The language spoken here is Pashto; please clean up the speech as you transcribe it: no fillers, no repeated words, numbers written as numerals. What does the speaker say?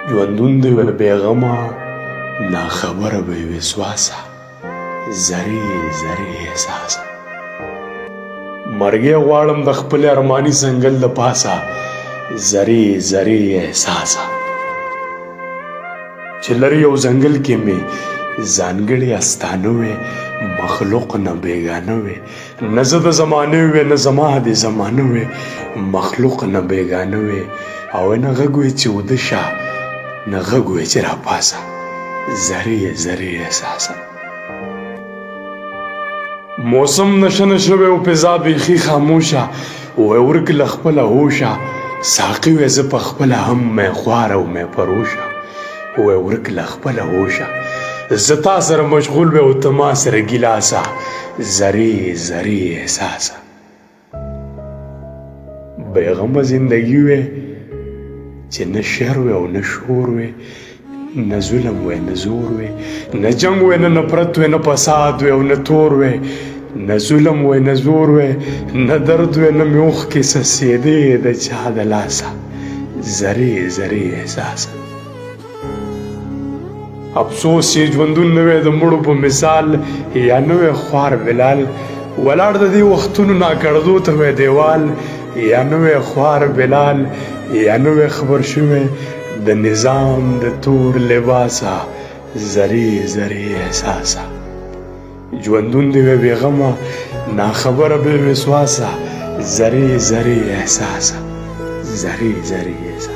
ژوندون دی وه بېغمه ناخبره به یې وسواسه زرې زرې احساسه مرګې غواړم د خپل ارماني ځنګل د پاسه زرې زرې احساسه چې لرې یو ځنګل کې مې ځانګړې استانه وې مخلوق نه بېګانه وې نه زه د زمانې وې نه زما د زمانه وې مخلوق نه بېګانه وې او نه غږ وې چې وده شه نه غږ وې چې راپاسه زرې زرې احساسه موسم نشه نشه وې او فضا بیخي خاموشه وې ورک له خپله هوشه ساقي وې زه په خپله هم مې خواره او مې پروشه وې ورک له خپله هوشه زه تا سره مشغول وې او ته ما سره ګیلاسه زرې زرې احساسه بېغمه زندګي وې چې نه شر وې او نه شور وې نه ظلم وې نه زور وې نه جنګ وې نه نفرت وې نه فساد وې او نه تور وې نه ظلم وې نه زور وې نه درد وې نه مې اوښکې څڅېدې د چا د لاسه زرې زرې احساسه افسوس چې ژوندون نه وې د مړو په مثال یا نه وې خوار بلال ولاړ د دې وختونو ناکړدو ته وې دیوال یا نه وې خوار بلال یا نه وې خبر شوې د نظام د تور لباسه زرې زرې احساسه ژوندون دی وې بېغمه ناخبره بې وسواسه زرې زرې احساسه زرې زرې احساسه